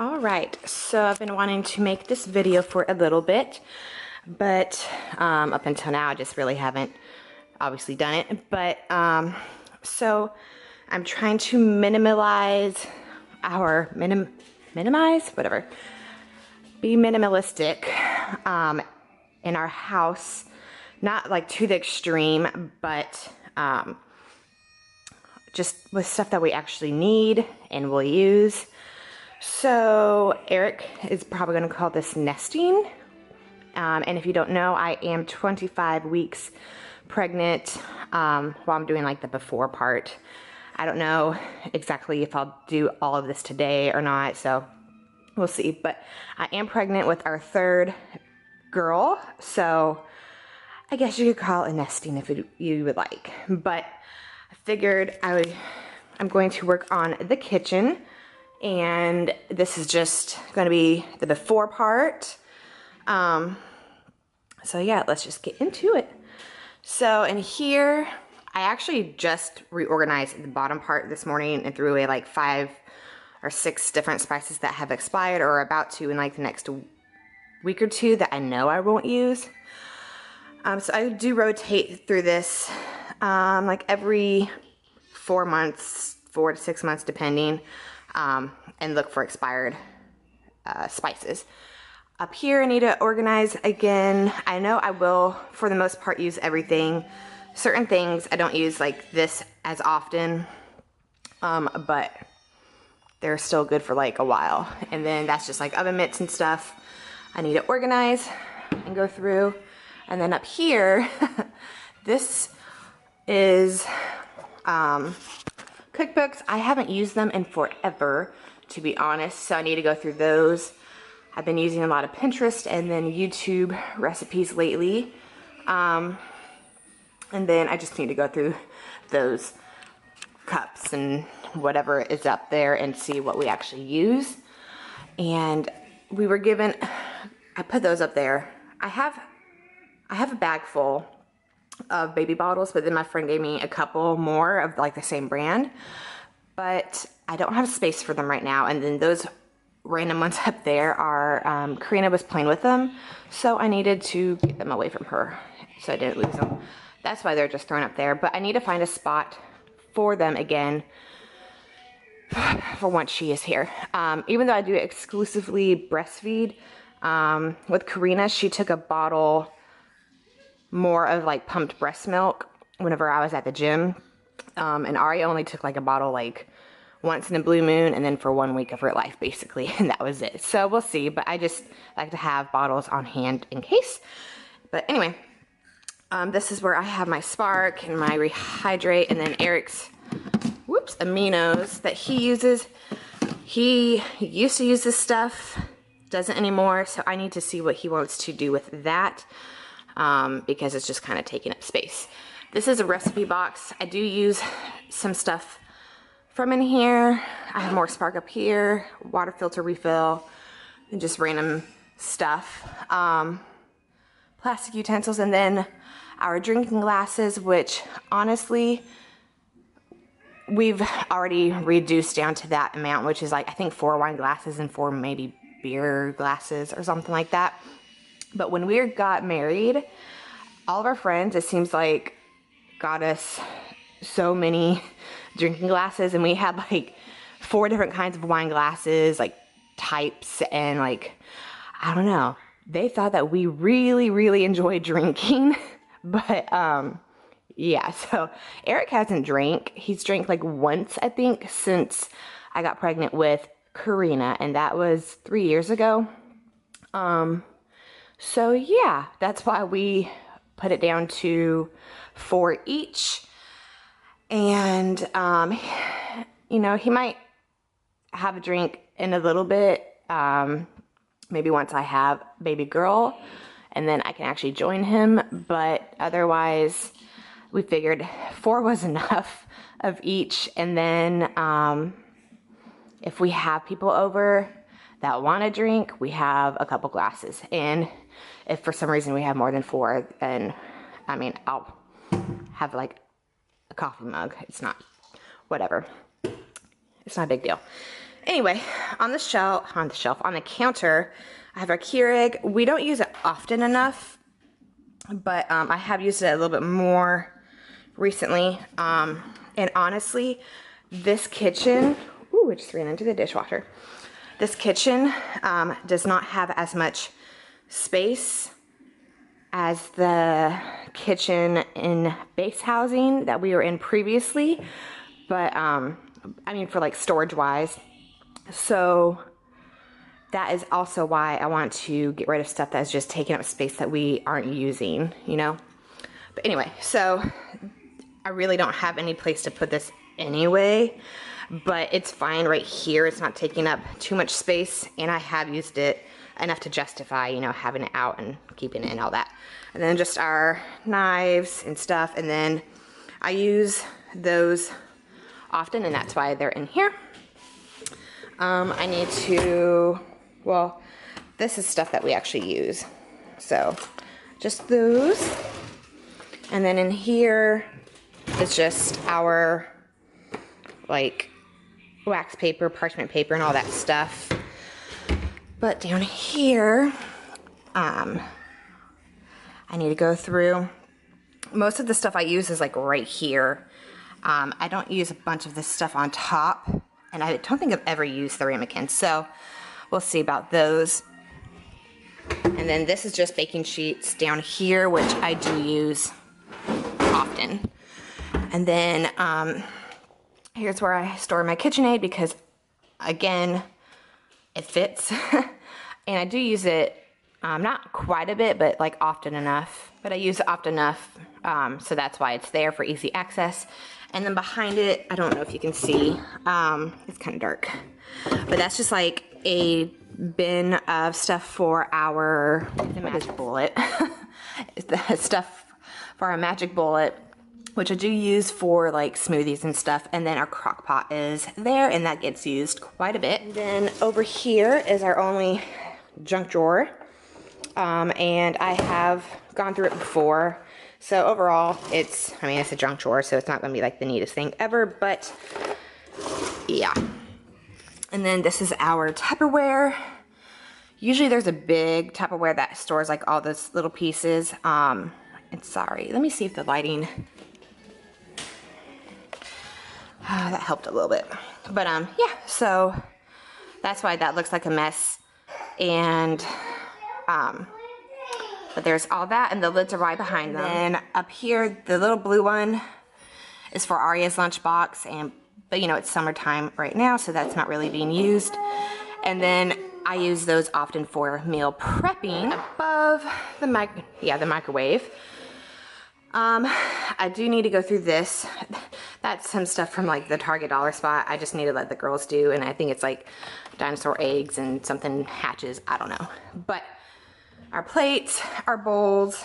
All right, so I've been wanting to make this video for a little bit, but up until now I just really haven't obviously done it. But so I'm trying to minimize be minimalistic in our house, not like to the extreme, but just with stuff that we actually need and will use. So Eric is probably going to call this nesting. And if you don't know, I am 25 weeks pregnant while I'm doing like the before part. I don't know exactly if I'll do all of this today or not, so we'll see. But I am pregnant with our third girl, so I guess you could call it nesting if you would like. But I figured I'm going to work on the kitchen. And this is just going to be the before part. So yeah, let's just get into it. So in here, I actually just reorganized the bottom part this morning and threw away like 5 or 6 different spices that have expired or are about to in like the next week or 2 that I know I won't use. So I do rotate through this like every 4 months, 4 to 6 months depending. And look for expired spices. Up here I need to organize again. I know I will, for the most part, use everything. Certain things I don't use like this as often, but they're still good for like a while. And then that's just like oven mitts and stuff I need to organize and go through. And then up here, this is cookbooks. I haven't used them in forever, to be honest, so I need to go through those. I've been using a lot of Pinterest and then YouTube recipes lately. And then I just need to go through those cups and whatever is up there and see what we actually use. And we were given, I put those up there. I have a bag full of baby bottles, but then my friend gave me a couple more of like the same brand, but I don't have space for them right now. And then those random ones up there are, Karina was playing with them, so I needed to get them away from her so I didn't lose them. That's why they're just thrown up there, but I need to find a spot for them again for once she is here. Even though I do exclusively breastfeed, with Karina, she took a bottle more of like pumped breast milk whenever I was at the gym. And Ari only took like a bottle like once in a blue moon and then for 1 week of her life basically, and that was it. So we'll see, but I just like to have bottles on hand in case. But anyway, this is where I have my Spark and my Rehydrate, and then Eric's aminos that he uses. He used to use this stuff, doesn't anymore, so I need to see what he wants to do with that. Because it's just kind of taking up space. This is a recipe box. I do use some stuff from in here. I have more Spark up here, water filter refill, and just random stuff. Plastic utensils, and then our drinking glasses, which honestly, we've already reduced down to that amount, which is like, I think 4 wine glasses and 4 maybe beer glasses or something like that. But when we got married, all of our friends, it seems like, got us so many drinking glasses, and we had like 4 different kinds of wine glasses, like types, and like, I don't know. They thought that we really, really enjoyed drinking, but yeah, so Eric hasn't drank. He's drank like once, I think, since I got pregnant with Karina, and that was 3 years ago. So yeah, that's why we put it down to 4 each. And, you know, he might have a drink in a little bit, maybe once I have baby girl, and then I can actually join him. But otherwise, we figured 4 was enough of each. And then if we have people over that want to drink, we have a couple glasses. And if for some reason we have more than 4, then, I mean, I'll have like a coffee mug. It's not, whatever. It's not a big deal. Anyway, on the counter, I have our Keurig. We don't use it often enough, but I have used it a little bit more recently. And honestly, this kitchen, ooh, it just ran into the dishwasher. This kitchen does not have as much space as the kitchen in base housing that we were in previously, but I mean for like storage wise. So that is also why I want to get rid of stuff that's just taking up space that we aren't using, you know? But anyway, so I really don't have any place to put this anyway, but it's fine right here. It's not taking up too much space, and I have used it enough to justify, you know, having it out and keeping it and all that. And then just our knives and stuff, and then I use those often, and that's why they're in here. I need to, well, this is stuff that we actually use. So just those. And then in here is just our like wax paper, parchment paper, and all that stuff. But down here, I need to go through. Most of the stuff I use is like right here. I don't use a bunch of this stuff on top, and I don't think I've ever used the ramekins, so we'll see about those. And then this is just baking sheets down here, which I do use often. And then here's where I store my KitchenAid because, again, it fits. And I do use it, not quite a bit, but like often enough. But I use it often enough, so that's why it's there for easy access. And then behind it, I don't know if you can see, it's kind of dark. But that's just like a bin of stuff for our magic bullet. The stuff for our magic bullet, which I do use for like smoothies and stuff. And then our crock pot is there, and that gets used quite a bit. And then over here is our only junk drawer. And I have gone through it before. So overall, it's a junk drawer, so it's not gonna be like the neatest thing ever, but yeah. And then this is our Tupperware. Usually there's a big Tupperware that stores like all those little pieces. And sorry, let me see if the lighting, that helped a little bit. But yeah, so that's why that looks like a mess. And but there's all that, and the lids are right behind them. And up here, the little blue one is for Arya's lunchbox, but you know, it's summertime right now, so that's not really being used. And then I use those often for meal prepping above the microwave. I do need to go through this. That's some stuff from like the Target dollar spot. I just need to let the girls do, and I think it's like dinosaur eggs and something hatches, I don't know. But our plates, our bowls,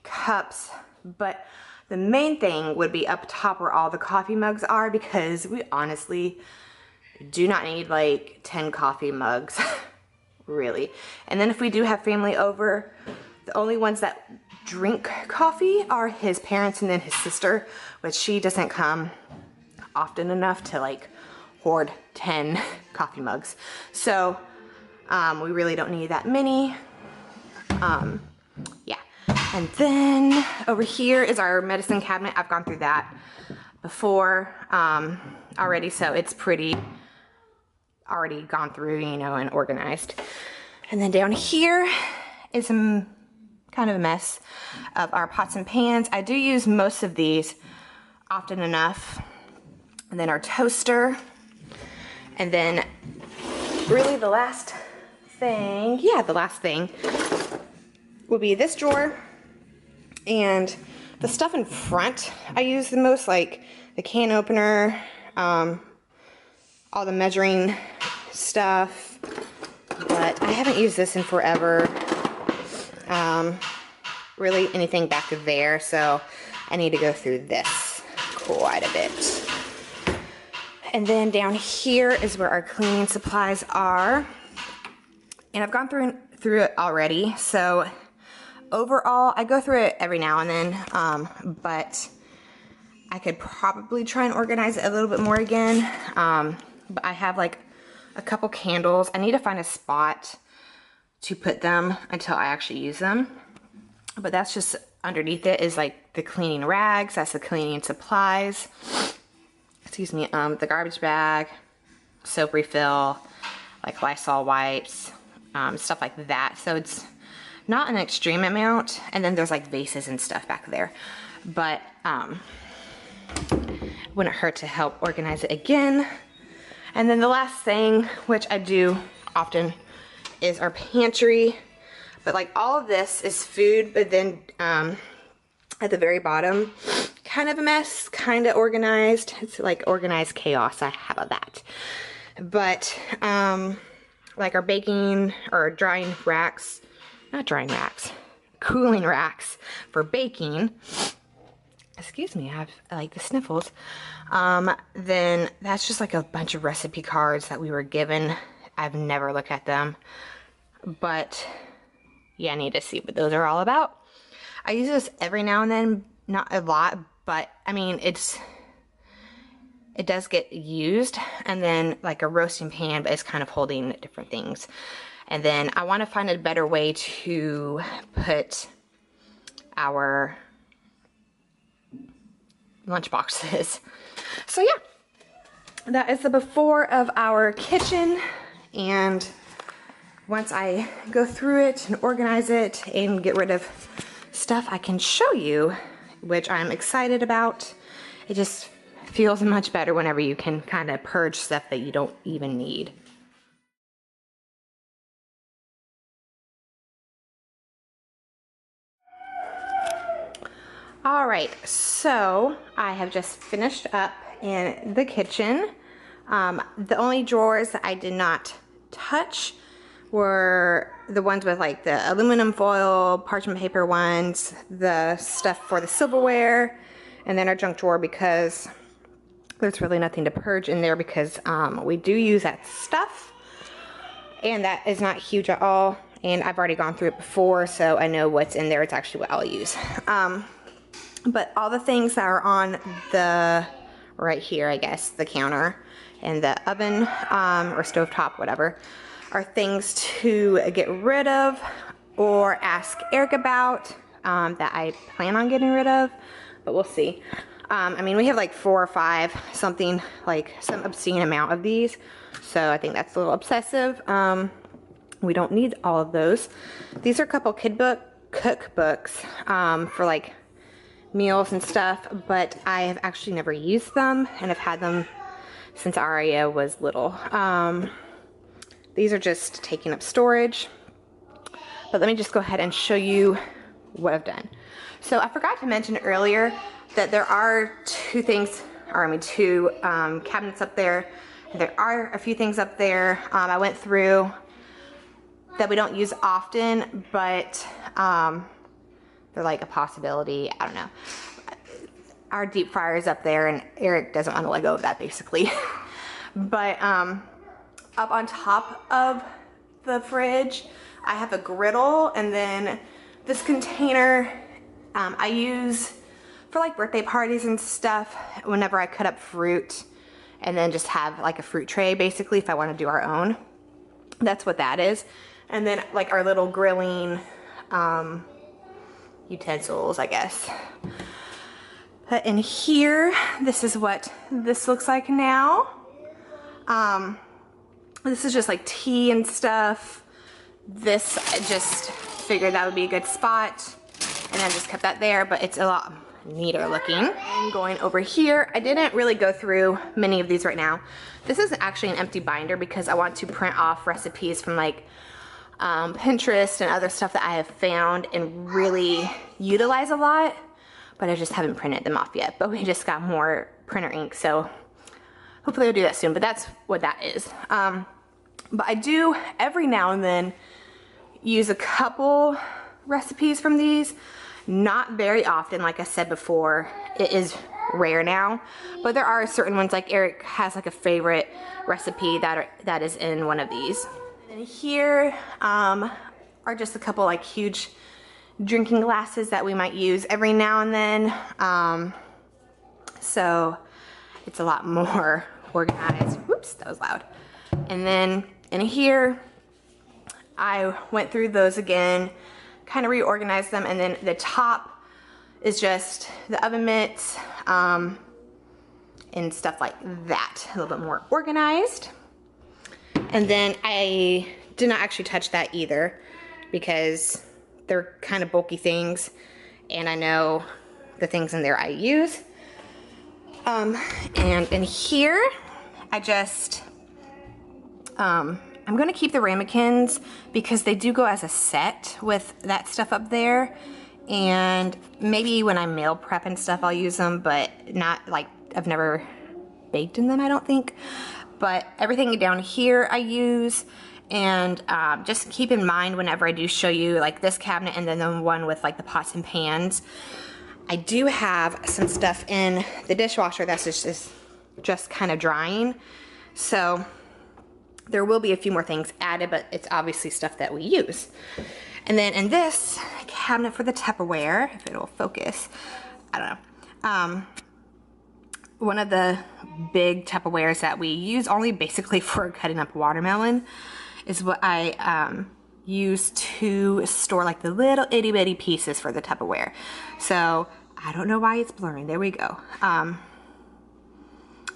cups, but the main thing would be up top where all the coffee mugs are, because we honestly do not need like 10 coffee mugs, really. And then if we do have family over, the only ones that drink coffee are his parents and then his sister, which she doesn't come often enough to like hoard 10 coffee mugs. So we really don't need that many. Yeah. And then over here is our medicine cabinet. I've gone through that before already, so it's pretty already gone through, you know, and organized. And then down here is some kind of a mess of our pots and pans. I do use most of these often enough. And then our toaster. And then really the last thing, will be this drawer. And the stuff in front I use the most, like the can opener, all the measuring stuff, but I haven't used this in forever. Really anything back there, so I need to go through this quite a bit. And then down here is where our cleaning supplies are. And I've gone through it already, so overall, I go through it every now and then, but I could probably try and organize it a little bit more again. But I have like a couple candles. I need to find a spot to put them until I actually use them. But that's just underneath it is like the cleaning rags. That's the cleaning supplies. Excuse me, the garbage bag, soap refill, like Lysol wipes, stuff like that. So it's not an extreme amount. And then there's like vases and stuff back there. But wouldn't hurt to help organize it again. And then the last thing, which I do often, is our pantry. But like all of this is food, but then at the very bottom, kind of a mess, kind of organized. It's like organized chaos. How about that? But like our baking or drying racks, not drying racks, cooling racks for baking. Excuse me, I have like the sniffles. Then that's just like a bunch of recipe cards that we were given. I've never looked at them, but yeah, I need to see what those are all about. I use this every now and then, not a lot, but I mean, it does get used. And then like a roasting pan, but it's kind of holding different things. And then I want to find a better way to put our lunch boxes. So yeah, that is the before of our kitchen. And once I go through it and organize it and get rid of stuff, I can show you, which I'm excited about. It just feels much better whenever you can kind of purge stuff that you don't even need. All right, so I have just finished up in the kitchen. The only drawers that I did not touch were the ones with like the aluminum foil, parchment paper ones, the stuff for the silverware, and then our junk drawer, because there's really nothing to purge in there, because we do use that stuff, and that is not huge at all, and I've already gone through it before, so I know what's in there. It's actually what I'll use. But all the things that are on the, right here, I guess, the counter and the oven or stovetop, whatever, are things to get rid of or ask Eric about that I plan on getting rid of, but we'll see. I mean, we have like 4 or 5, something like some obscene amount of these, so I think that's a little obsessive. We don't need all of those. These are a couple cookbooks for like meals and stuff, but I have actually never used them, and I've had them since Aria was little. These are just taking up storage, but let me just go ahead and show you what I've done. So I forgot to mention earlier that there are 2 things, or I mean 2 cabinets up there. There are a few things up there I went through that we don't use often, but they're like a possibility. I don't know. Our deep fryer is up there, and Eric doesn't want to let go of that, basically. But up on top of the fridge, I have a griddle, and then this container I use for like birthday parties and stuff whenever I cut up fruit, and then just have like a fruit tray, basically, if I want to do our own. That's what that is. And then like our little grilling utensils, I guess. But in here, this is what this looks like now. This is just like tea and stuff. This, I just figured that would be a good spot, and I just kept that there, but it's a lot neater looking. And going over here, I didn't really go through many of these right now. This is actually an empty binder because I want to print off recipes from like Pinterest and other stuff that I have found and really utilize a lot, but I just haven't printed them off yet. But we just got more printer ink, so hopefully I'll do that soon. But that's what that is. But I do every now and then use a couple recipes from these. Not very often, like I said before. It is rare now, but there are certain ones, like Eric has like a favorite recipe that is in one of these. And here are just a couple like huge drinking glasses that we might use every now and then. so it's a lot more organized. Whoops, that was loud. And then in here, I went through those again, kind of reorganized them, and then the top is just the oven mitts and stuff like that, a little bit more organized. And then I did not actually touch that either because they're kind of bulky things, and I know the things in there I use. And in here, I just, I'm gonna keep the ramekins because they do go as a set with that stuff up there. And maybe when I meal prep and stuff, I'll use them, but not like, I've never baked in them, I don't think. But everything down here I use, and just keep in mind whenever I do show you like this cabinet and then the one with like the pots and pans, I do have some stuff in the dishwasher that's just kind of drying. So there will be a few more things added, but it's obviously stuff that we use. And then in this cabinet for the Tupperware, if it'll focus, I don't know. One of the big Tupperwares that we use only basically for cutting up watermelon is what I use to store like the little itty bitty pieces for the Tupperware. So I don't know why it's blurring. There we go.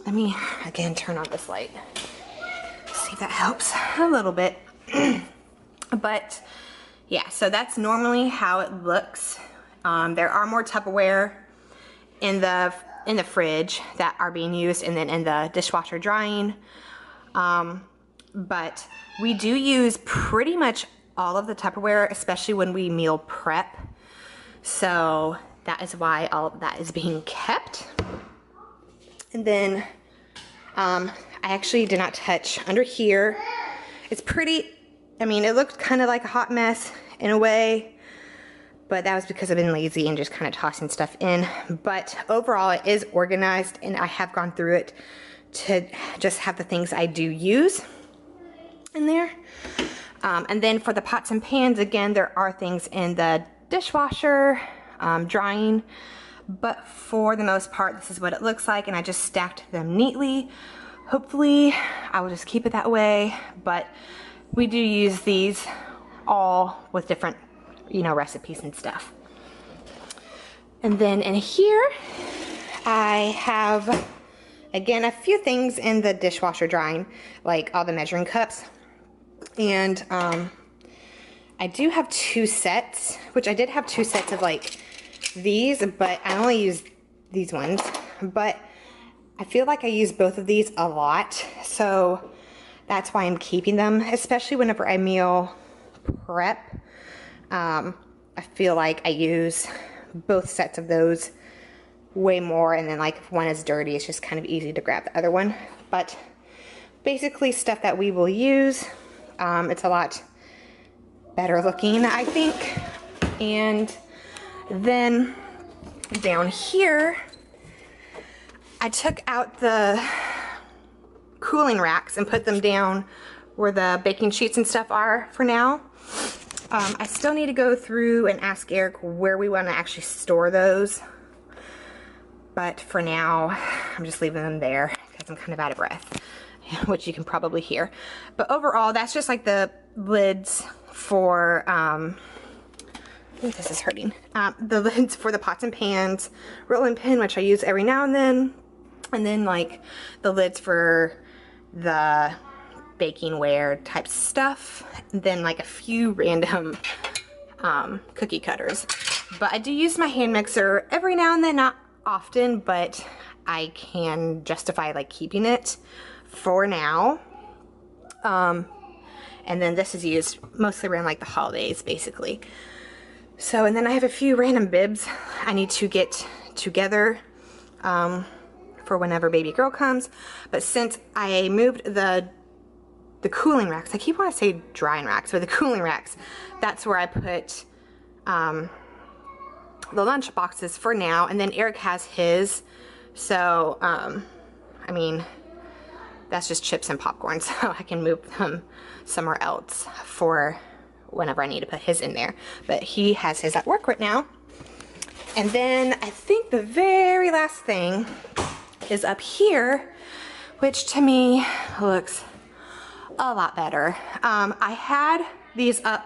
Let me again turn on this light. See if that helps a little bit. But yeah, so that's normally how it looks. There are more Tupperware in the fridge that are being used, and then in the dishwasher drying. But we do use pretty much all of the Tupperware, especially when we meal prep. So that is why all of that is being kept. And then I actually did not touch under here. It's pretty, I mean, it looked kind of like a hot mess in a way, but that was because I've been lazy and just kind of tossing stuff in. But overall, it is organized, and I have gone through it to just have the things I do use in there. And then for the pots and pans, again, there are things in the dishwasher drying, but for the most part, this is what it looks like, and I just stacked them neatly. Hopefully, I will just keep it that way, but we do use these all with different, you know, recipes and stuff. And then in here, I have, again, a few things in the dishwasher drying, like all the measuring cups. And I do have 2 sets, which I did have 2 sets of like these, but I only use these ones. But I feel like I use both of these a lot, so that's why I'm keeping them, especially whenever I meal prep. I feel like I use both sets of those way more, and then like if one is dirty, it's just kind of easy to grab the other one. But basically stuff that we will use. It's a lot better looking, I think. And then down here, I took out the cooling racks and put them down where the baking sheets and stuff are for now. I still need to go through and ask Eric where we want to actually store those. But for now, I'm just leaving them there because I'm kind of out of breath, which you can probably hear. But overall, that's just like the lids for, this is hurting. The lids for the pots and pans, rolling pin, which I use every now and then like the lids for the bakingware type stuff, and then like a few random cookie cutters. But I do use my hand mixer every now and then, not often, but I can justify like keeping it for now. And then this is used mostly around like the holidays, basically. So, and then I have a few random bibs I need to get together for whenever baby girl comes. But since I moved the cooling racks, I keep wanting to say drying racks, but the cooling racks, that's where I put the lunch boxes for now. And then Eric has his, so I mean, that's just chips and popcorn, so I can move them somewhere else for whenever I need to put his in there. But he has his at work right now. And then I think the very last thing is up here, which to me looks a lot better. I had these up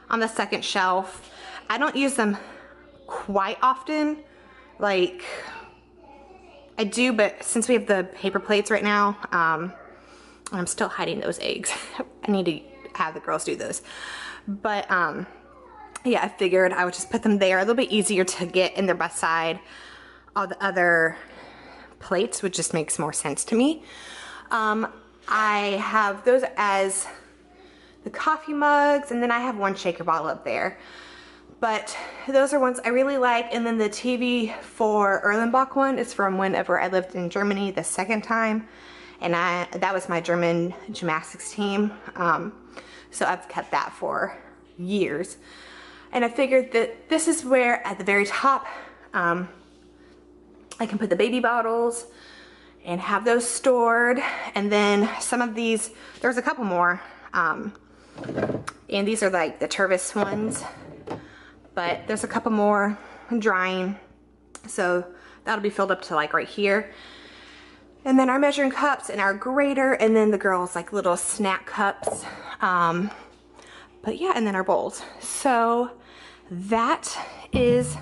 on the second shelf. I don't use them quite often. Like, I do, but since we have the paper plates right now, I'm still hiding those eggs. I need to have the girls do those. But yeah, I figured I would just put them there. A little bit easier to get in there beside all the other plates, which just makes more sense to me. I have those as the coffee mugs, and then I have one shaker bottle up there. But those are ones I really like. And then the TV for Erlenbach one is from whenever I lived in Germany the second time. And that was my German gymnastics team. So I've kept that for years. And I figured that this is where at the very top, I can put the baby bottles and have those stored. And then some of these, there's a couple more. And these are like the Tervis ones. But there's a couple more drying, so that'll be filled up to like right here. And then our measuring cups and our grater, and then the girls like little snack cups. But yeah, and then our bowls. So that is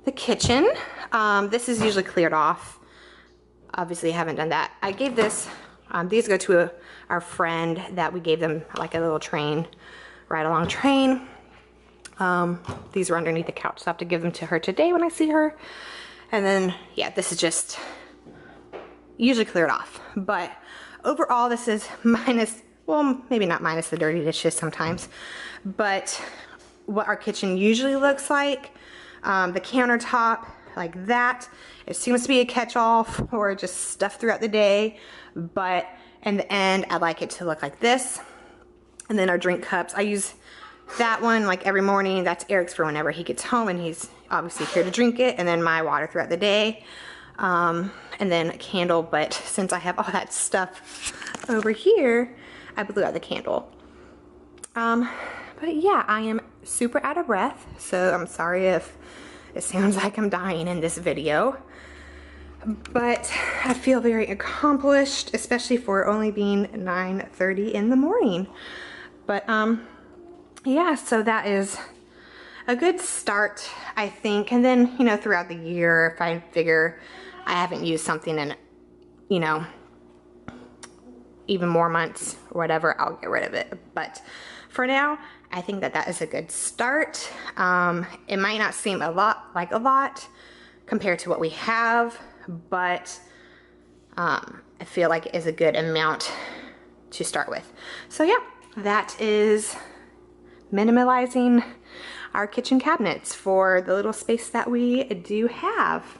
the kitchen. This is usually cleared off. Obviously I haven't done that. I gave this, these go to our friend that we gave them like a little train, ride along train. These are underneath the couch, so I have to give them to her today when I see her. And then, yeah, this is just usually cleared off. But overall, this is minus, well, maybe not minus the dirty dishes sometimes, but what our kitchen usually looks like. The countertop, like that. It seems to be a catch-all for just stuff throughout the day, but in the end, I like it to look like this. And then our drink cups, I use that one like every morning. That's Eric's for whenever he gets home and he's obviously here to drink it, and then my water throughout the day, and then a candle. But since I have all that stuff over here, I blew out the candle. But yeah, I am super out of breath, so I'm sorry if it sounds like I'm dying in this video, but I feel very accomplished, especially for only being 9:30 in the morning. But yeah, so that is a good start, I think. And then, you know, throughout the year, if I figure I haven't used something in, you know, even more months or whatever, I'll get rid of it. But for now, I think that that is a good start. It might not seem a lot compared to what we have, but I feel like it is a good amount to start with. So yeah, that is minimalizing our kitchen cabinets for the little space that we do have.